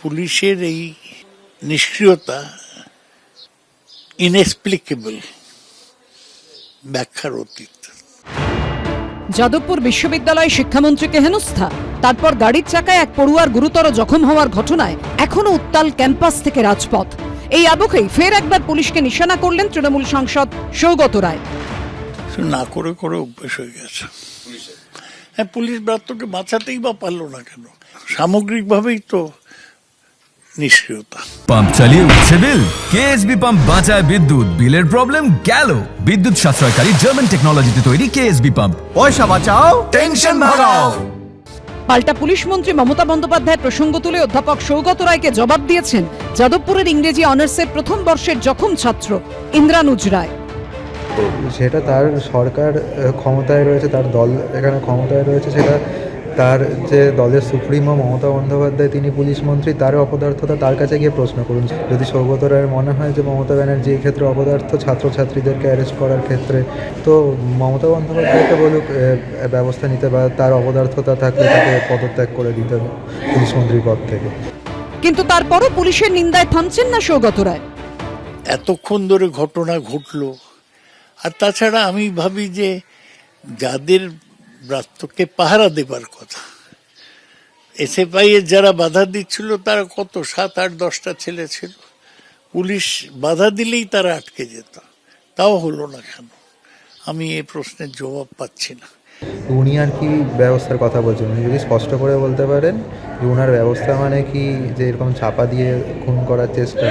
পুলিশের এই নিষ্ক্রিয়তা ইনএক্সপ্লিকেবল, ব্যাখ্যার অতীত। যাদবপুর বিশ্ববিদ্যালয় শিক্ষামন্ত্রীকে হেনস্থা, তারপর গাড়ির চাকায় এক পড়ুয়ার গুরুতর জখম হওয়ার ঘটনায় এখনো উত্তাল ক্যাম্পাস থেকে রাজপথ। এই আবহেই ফের একবার পুলিশকে নিশানা করলেন তৃণমূল সাংসদ সৌগত রায়। না করে করে অভ্যেস হয়ে গেছে। হ্যাঁ, পুলিশ ব্রাত্যকে বাঁচাতেই বা পারলো না কেন? সামগ্রিকভাবেই তো নিষ্ক্রিয়তা। পাম্প চালিয়ে উঠছে বিল, কেএসবি পাম্প বাঁচায় বিদ্যুৎ, বিলের প্রবলেম গেল। বিদ্যুৎ সাশ্রয়কারী জার্মান টেকনোলজিতে তৈরি কেএসবি পাম্প, পয়সা বাঁচাও, টেনশন ভাগাও। পাল্টা পুলিশ মন্ত্রী মমতা বন্দ্যোপাধ্যায় প্রসঙ্গ তুলে অধ্যাপক সৌগত রায়কে জবাব দিয়েছেন যাদবপুরের ইংরেজি অনার্সের প্রথম বর্ষের জখম ছাত্র ইন্দ্রানুজ রায়। সেটা তার সরকার ক্ষমতায় রয়েছে, তার দল এখানে ক্ষমতায় রয়েছে, সেটা তার যে দলের সুপ্রিমো মমতা বন্দ্যোপাধ্যায়, তিনি পুলিশ মন্ত্রী, তার অপদার্থতা তার কাছে গিয়ে প্রশ্ন করুন। যদি সৌগত রায়ের মনে হয় যে মমতা ব্যানার্জি এই ক্ষেত্রে অপদার্থ ছাত্রছাত্রীদেরকে অ্যারেস্ট করার ক্ষেত্রে, তো মমতা বন্দ্যোপাধ্যায়কে বলুক ব্যবস্থা নিতে, বা তার অপদার্থতা থাকলে তাকে পদত্যাগ করে দিতে পুলিশ মন্ত্রীর পদ থেকে। কিন্তু তারপরও পুলিশের নিন্দায় থামছেন না সৌগত রায়। এতক্ষণ ধরে ঘটনা ঘটলো, আর তাছাড়া আমি ভাবি যে যাদের ব্রাত্যকে পাহারা দেবার কথা, এসএফআই এর যারা বাধা দিচ্ছিল তারা কত 7-8-10টা ছেলে ছিল। পুলিশ বাধা দিলেই তারা আটকে যেত, তাও হলো না কেন? আমি এই প্রশ্নের জবাব পাচ্ছি না। উনি আর কি ব্যবস্থার কথা বলছেন? উনি যদি স্পষ্ট করে বলতে পারেন যে ওনার ব্যবস্থা মানে কি, যে এরকম চাপা দিয়ে খুন করার চেষ্টা,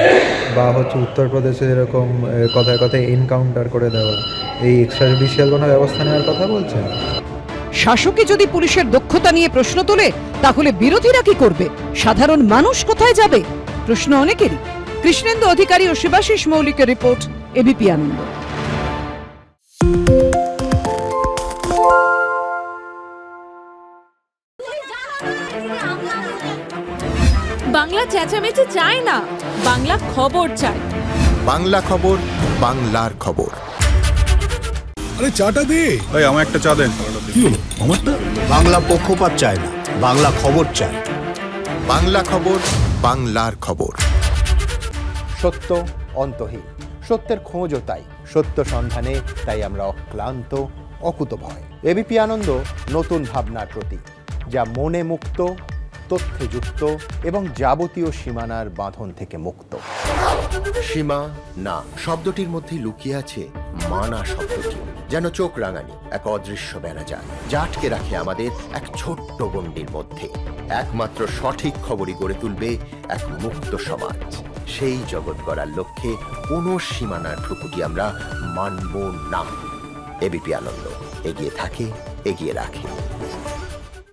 বা হচ্ছে উত্তরপ্রদেশে এরকম কথায় কথায় এনকাউন্টার করে দেওয়া, এই এক্সট্রা জুডিশিয়াল কোনো ব্যবস্থা নেওয়ার কথা বলছেন? শাসকই যদি পুলিশের দক্ষতা নিয়ে প্রশ্ন তোলে, তাহলে বিরোধীরা কি করবে? সাধারণ মানুষ কোথায় যাবে? প্রশ্ন অনেকেরই। কৃষ্ণেন্দু অধিকারী ও শিবাশিস মৌলিকের রিপোর্ট, এবিপি আনন্দ। বাংলা চেঁচামেচি চায় না, বাংলা খবর চায়। বাংলা খবর, বাংলার খবর। আরে চাটা দে ভাই, আমার একটা চা দেন। কি হলো আমারটা? বাংলা পক্ষপাত চায় না, বাংলা খবর চায়। বাংলা খবর, বাংলার খবর। সত্য অন্তহীন, সত্যের খোঁজও তাই, সত্য সন্ধানে তাই আমরা অক্লান্ত, অকুতভয়। এবিপি আনন্দ নতুন ভাবনার প্রতীক, যা মনে মুক্ত, তথ্যে যুক্ত এবং যাবতীয় সীমানার বাঁধন থেকে মুক্ত। সীমা না শব্দটির মধ্যে লুকিয়ে আছে মানা শব্দটি, যেন চোখ রাঙানি এক অদৃশ্য বেড়াজাল, যা আটকে রাখে আমাদের এক ছোট্ট গণ্ডির মধ্যে। একমাত্র সঠিক খবরই গড়ে তুলবে এক মুক্ত সমাজ। সেই জগৎ গড়ার লক্ষ্যে কোনো সীমানার ঠুকুটি আমরা মানব না। এবিপি আনন্দ এগিয়ে থাকে, এগিয়ে রাখে।